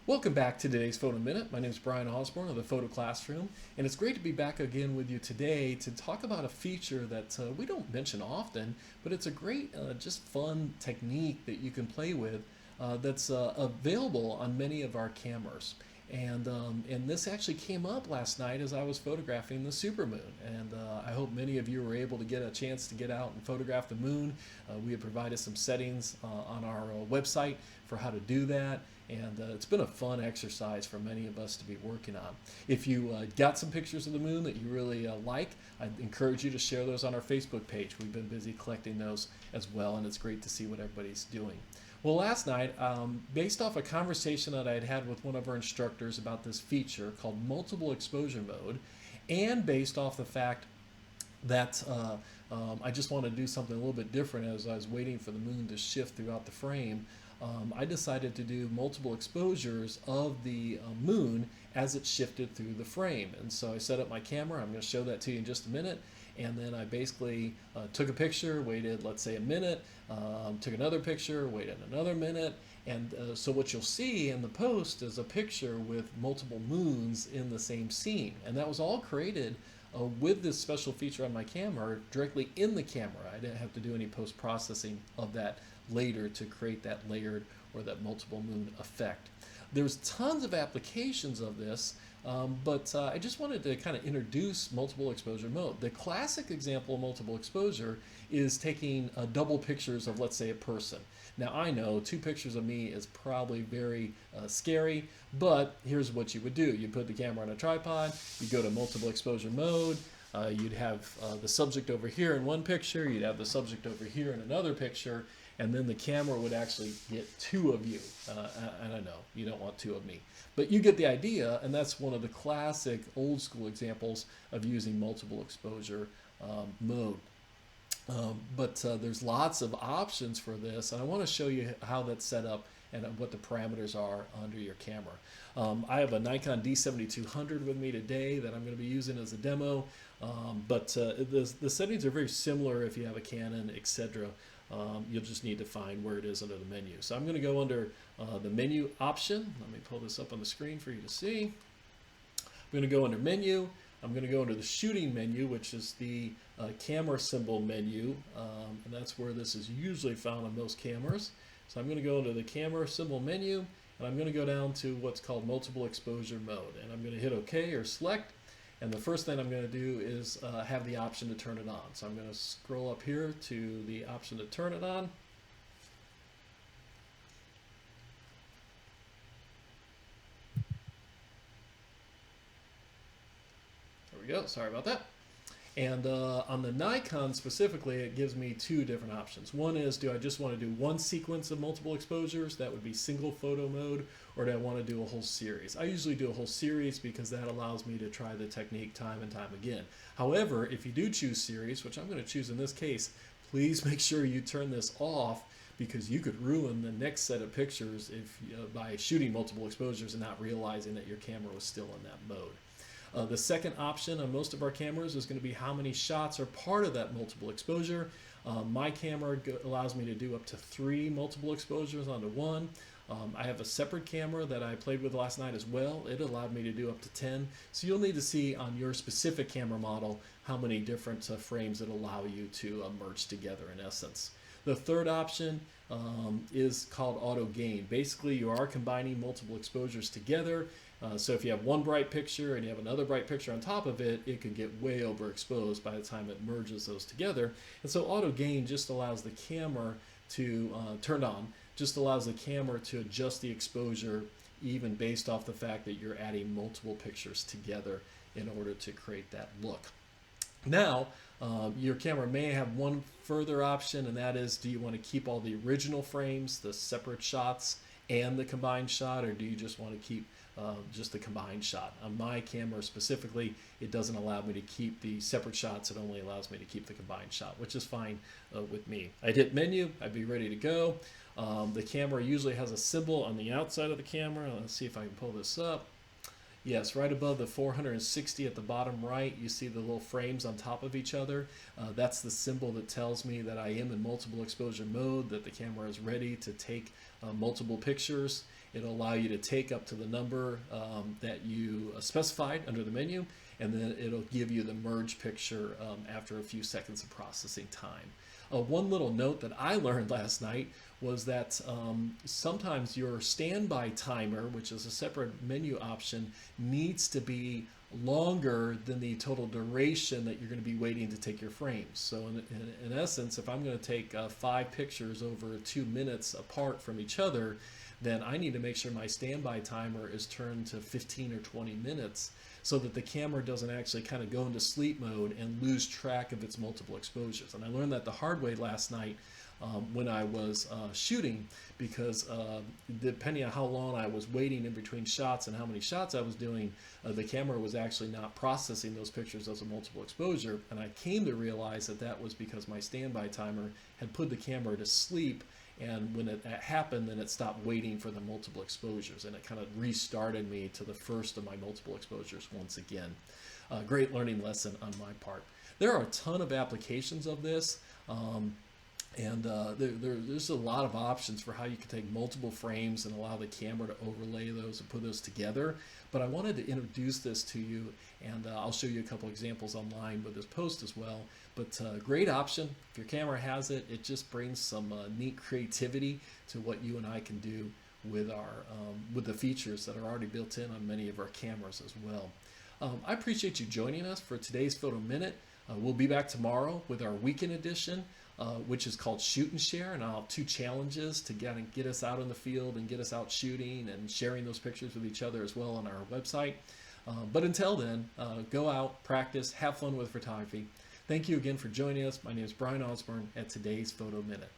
Welcome back to today's Photo Minute. My name is Brian Osborne of the Photo Classroom, and it's great to be back again with you today to talk about a feature that we don't mention often, but it's a great, just fun technique that you can play with that's available on many of our cameras. And this actually came up last night as I was photographing the supermoon. And I hope many of you were able to get a chance to get out and photograph the moon. We have provided some settings on our website for how to do that. And it's been a fun exercise for many of us to be working on. If you got some pictures of the moon that you really like, I'd encourage you to share those on our Facebook page. We've been busy collecting those as well, and it's great to see what everybody's doing. Well, last night, based off a conversation that I had had with one of our instructors about this feature called multiple exposure mode, and based off the fact that I just wanted to do something a little bit different as I was waiting for the moon to shift throughout the frame, I decided to do multiple exposures of the moon as it shifted through the frame. And so I set up my camera. I'm going to show that to you in just a minute. And then I basically took a picture, waited, let's say, a minute, took another picture, waited another minute. And so what you'll see in the post is a picture with multiple moons in the same scene. And that was all created with this special feature on my camera directly in the camera. I didn't have to do any post-processing of that later to create that layered or that multiple moon effect. There's tons of applications of this, but I just wanted to kind of introduce multiple exposure mode. The classic example of multiple exposure is taking double pictures of, let's say, a person. Now, I know 2 pictures of me is probably very scary, but here's what you would do. You put the camera on a tripod, you go to multiple exposure mode, you'd have the subject over here in one picture, you'd have the subject over here in another picture, and then the camera would actually get 2 of you. And I know you don't want 2 of me, but you get the idea, and that's one of the classic old school examples of using multiple exposure mode. But there's lots of options for this, and I want to show you how that's set up and what the parameters are under your camera. I have a Nikon D7200 with me today that I'm going to be using as a demo, but the settings are very similar if you have a Canon, etc. You'll just need to find where it is under the menu. So I'm going to go under the menu option. Let me pull this up on the screen for you to see. I'm going to go under menu. I'm going to go under the shooting menu, which is the camera symbol menu, and that's where this is usually found on most cameras. So I'm going to go into the camera symbol menu, and I'm going to go down to what's called multiple exposure mode, and I'm going to hit OK or select. And the first thing I'm going to do is have the option to turn it on. So I'm going to scroll up here to the option to turn it on. There we go. Sorry about that. And on the Nikon specifically, it gives me 2 different options. One is, do I just want to do one sequence of multiple exposures? That would be single photo mode, or do I want to do a whole series? I usually do a whole series because that allows me to try the technique time and time again. However, if you do choose series, which I'm going to choose in this case, please make sure you turn this off, because you could ruin the next set of pictures if by shooting multiple exposures and not realizing that your camera was still in that mode. The second option on most of our cameras is going to be how many shots are part of that multiple exposure. My camera allows me to do up to 3 multiple exposures onto one. I have a separate camera that I played with last night as well. It allowed me to do up to 10. So you'll need to see on your specific camera model how many different frames it allow you to merge together in essence. The third option is called auto gain. Basically, you are combining multiple exposures together. So if you have one bright picture and you have another bright picture on top of it, it can get way overexposed by the time it merges those together. And so auto gain just allows the camera to, turned on, just allows the camera to adjust the exposure even based off the fact that you're adding multiple pictures together in order to create that look. Now, your camera may have one further option, and that is, do you want to keep all the original frames, the separate shots, and the combined shot, or do you just want to keep just the combined shot? On my camera specifically, it doesn't allow me to keep the separate shots. It only allows me to keep the combined shot, which is fine with me. I'd hit menu, I'd be ready to go. The camera usually has a symbol on the outside of the camera. Let's see if I can pull this up. Yes, right above the 460 at the bottom right, you see the little frames on top of each other. That's the symbol that tells me that I am in multiple exposure mode, that the camera is ready to take multiple pictures. It'll allow you to take up to the number that you specified under the menu, and then it'll give you the merge picture after a few seconds of processing time. One little note that I learned last night was that sometimes your standby timer, which is a separate menu option, needs to be longer than the total duration that you're going to be waiting to take your frames. So in essence, if I'm going to take 5 pictures over 2 minutes apart from each other, then I need to make sure my standby timer is turned to 15 or 20 minutes so that the camera doesn't actually kind of go into sleep mode and lose track of its multiple exposures. And I learned that the hard way last night when I was shooting, because depending on how long I was waiting in between shots and how many shots I was doing, the camera was actually not processing those pictures as a multiple exposure. And I came to realize that that was because my standby timer had put the camera to sleep, and when it happened, then it stopped waiting for the multiple exposures, and it kind of restarted me to the first of my multiple exposures once again. Great learning lesson on my part. There are a ton of applications of this. There's a lot of options for how you can take multiple frames and allow the camera to overlay those and put those together. But I wanted to introduce this to you, and I'll show you a couple examples online with this post as well. But great option. If your camera has it, it just brings some neat creativity to what you and I can do with the features that are already built in on many of our cameras as well. I appreciate you joining us for today's Photo Minute. We'll be back tomorrow with our weekend edition, which is called Shoot and Share, and I'll have 2 challenges to get us out in the field and get us out shooting and sharing those pictures with each other as well on our website. But until then, go out, practice, have fun with photography. Thank you again for joining us. My name is Brian Osborne at today's Photo Minute.